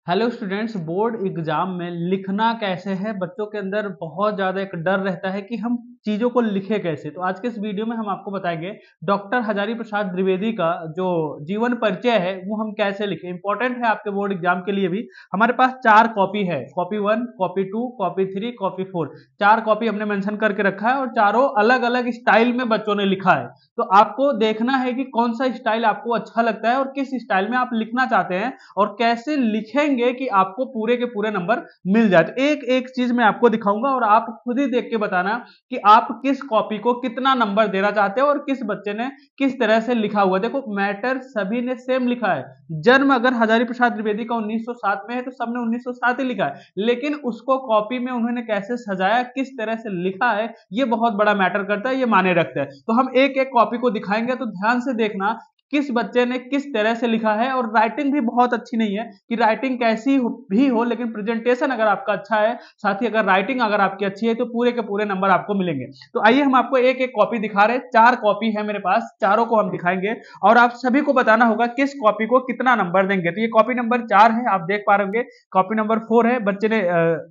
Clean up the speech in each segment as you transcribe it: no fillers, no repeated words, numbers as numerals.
Hello students, board exam में लिखना कैसे है। बच्चों के अंदर बहुत ज़्यादा एक डर रहता है कि हम चीज़ों को लिखें कैसे। तो आज के इस वीडियो में हम आपको बताएंगे डॉक्टर हजारी प्रसाद द्विवेदी का जो जीवन परिचय है वो हम कैसे लिखें। इंपॉर्टेंट है आपके बोर्ड एग्जाम के लिए भी। हमारे पास 4 कॉपी है, copy 1, copy 2, copy 3, copy 4। 4 copy हमने मेंशन करके रखा है और चारों अलग अलग स्टाइल में बच्चों ने लिखा है। तो आपको देखना है कि कौन सा स्टाइल आपको अच्छा लगता है और किस स्टाइल में आप लिखना चाहते हैं और कैसे लिखेंगे कि आपको पूरे के पूरे नंबर मिल जाए। तो एक एक चीज मैं आपको दिखाऊंगा और आप खुद ही देख के बताना कि आप किस कॉपी को कितना नंबर देना चाहते हो और किस बच्चे ने किस तरह से लिखा हुआ। देखो, मैटर सभी ने सेम लिखा है। जन्म अगर हजारी प्रसाद द्विवेदी का 1907 में है तो सबने 1907 ही लिखा है, लेकिन उसको कॉपी में उन्होंने कैसे सजाया, किस तरह से लिखा है, ये बहुत बड़ा मैटर करता है, ये माने रखता है। तो हम एक एक कॉपी को दिखाएंगे, तो ध्यान से देखना किस बच्चे ने किस तरह से लिखा है। और राइटिंग भी बहुत अच्छी नहीं है कि राइटिंग कैसी भी हो, लेकिन प्रेजेंटेशन अगर आपका अच्छा है, साथ ही अगर राइटिंग अगर आपकी अच्छी है तो पूरे के पूरे नंबर आपको मिलेंगे। तो आइए हम आपको एक एक कॉपी दिखा रहे हैं। 4 कॉपी है मेरे पास, चारों को हम दिखाएंगे और आप सभी को बताना होगा किस कॉपी को कितना नंबर देंगे। तो ये कॉपी नंबर 4 है, आप देख पा रहे होंगे। कॉपी नंबर 4 है, बच्चे ने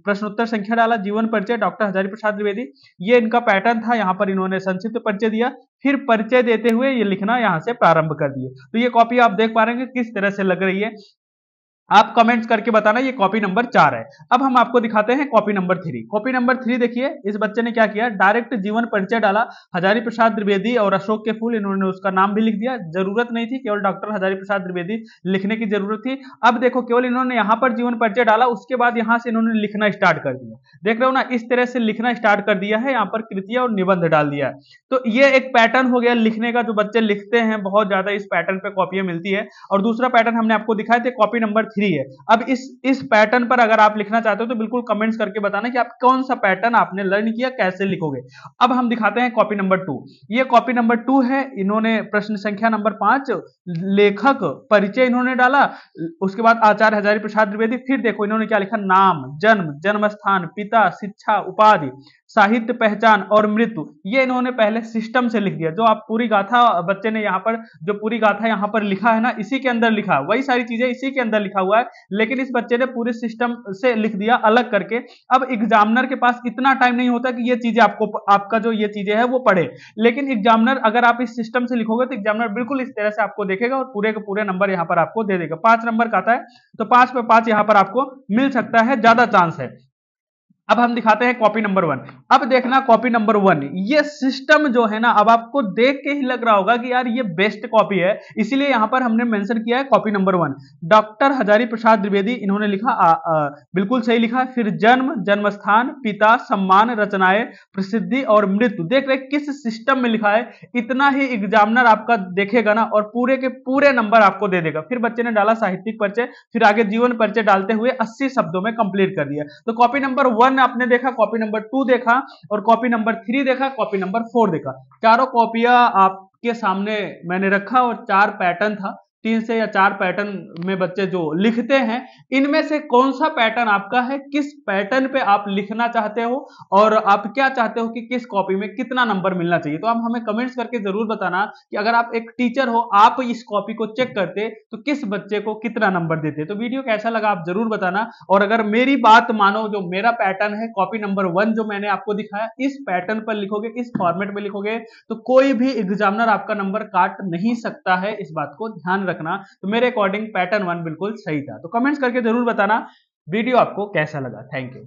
प्रश्नोत्तर संख्या डाला, जीवन परिचय डॉक्टर हजारी प्रसाद द्विवेदी। ये इनका पैटर्न था, यहाँ पर इन्होंने संक्षिप्त परिचय दिया, फिर परिचय देते हुए ये लिखना यहां से प्रारंभ कर दिए। तो ये कॉपी आप देख पा रहे हैं किस तरह से लग रही है। आप कमेंट्स करके बताना ये कॉपी नंबर 4 है। अब हम आपको दिखाते हैं कॉपी नंबर 3। कॉपी नंबर 3 देखिए, इस बच्चे ने क्या किया, डायरेक्ट जीवन परिचय डाला, हजारी प्रसाद द्विवेदी और अशोक के फूल, इन्होंने उसका नाम भी लिख दिया। जरूरत नहीं थी, केवल डॉक्टर हजारी प्रसाद द्विवेदी लिखने की जरूरत थी। अब देखो, केवल इन्होंने यहां पर जीवन परिचय डाला, उसके बाद यहां से इन्होंने लिखना स्टार्ट कर दिया। देख रहे हो ना, इस तरह से लिखना स्टार्ट कर दिया है, यहाँ पर कृतियां और निबंध डाल दिया है। तो ये एक पैटर्न हो गया लिखने का, जो बच्चे लिखते हैं बहुत ज्यादा इस पैटर्न पे कॉपियां मिलती है। और दूसरा पैटर्न हमने आपको दिखाया था, कॉपी नंबर 3 है। अब इस पैटर्न पर अगर आप लिखना चाहते हो तो बिल्कुल कमेंट्स करके बताना कि आप कौन सा पैटर्न आपने लर्न किया, कैसे लिखोगे। अब हम दिखाते हैं कॉपी नंबर 2। ये कॉपी नंबर 2 है, इन्होंने प्रश्न संख्या नंबर 5 लेखक परिचय इन्होंने डाला, उसके बाद आचार्य हजारी प्रसाद द्विवेदी। फिर देखो इन्होंने क्या लिखा, नाम, जन्म, जन्म स्थान, पिता, शिक्षा, उपाधि, साहित्य, पहचान और मृत्यु। ये इन्होंने पहले सिस्टम से लिख दिया। जो आप पूरी गाथा बच्चे ने यहाँ पर जो पूरी गाथा यहाँ पर लिखा है ना, इसी के अंदर लिखा, वही सारी चीजें इसी के अंदर लिखा हुआ है, लेकिन इस बच्चे ने पूरे सिस्टम से लिख दिया अलग करके। अब एग्जामिनर के पास इतना टाइम नहीं होता कि ये चीजें आपको आपका जो ये चीजें है वो पढ़े, लेकिन एग्जामिनर अगर आप इस सिस्टम से लिखोगे तो एग्जामिनर बिल्कुल इस तरह से आपको देखेगा और पूरे के पूरे नंबर यहाँ पर आपको दे देगा। 5 नंबर का आता है तो 5 पे 5 यहाँ पर आपको मिल सकता है, ज्यादा चांस है। अब हम दिखाते हैं कॉपी नंबर 1। अब देखना कॉपी नंबर 1, ये सिस्टम जो है ना, अब आपको देख के ही लग रहा होगा कि यार ये बेस्ट कॉपी है, इसीलिए यहां पर हमने मेंशन किया है copy number 1। Doctor Hazari Prasad Dwivedi इन्होंने लिखा, बिल्कुल सही लिखा है। फिर जन्म, जन्म स्थान, पिता, सम्मान, रचनाएं, प्रसिद्धि और मृत्यु। देख रहे किस सिस्टम में लिखा है, इतना ही एग्जामिनर आपका देखेगा ना और पूरे के पूरे नंबर आपको दे देगा। फिर बच्चे ने डाला साहित्यिक परिचय, फिर आगे जीवन परिचय डालते हुए 80 शब्दों में कंप्लीट कर दिया। तो कॉपी नंबर 1 आपने देखा, कॉपी नंबर 2 देखा और कॉपी नंबर 3 देखा, कॉपी नंबर 4 देखा। चारों कॉपियां आपके सामने मैंने रखा और 4 पैटर्न था, 3 से या 4 पैटर्न में बच्चे जो लिखते हैं, इनमें से कौन सा पैटर्न आपका है, किस पैटर्न पे आप लिखना चाहते हो और आप क्या चाहते हो कि किस कॉपी में कितना नंबर मिलना चाहिए। तो आप हमें कमेंट्स करके जरूर बताना कि अगर आप एक टीचर हो, आप इस कॉपी को चेक करते तो किस बच्चे को कितना नंबर देते। तो वीडियो कैसा लगा आप जरूर बताना। और अगर मेरी बात मानो, जो मेरा पैटर्न है कॉपी नंबर 1 जो मैंने आपको दिखाया, इस पैटर्न पर लिखोगे, इस फॉर्मेट में लिखोगे तो कोई भी एग्जामिनर आपका नंबर काट नहीं सकता है, इस बात को ध्यान रखना। तो मेरे अकॉर्डिंग पैटर्न 1 बिल्कुल सही था। तो कमेंट्स करके जरूर बताना वीडियो आपको कैसा लगा। Thank you.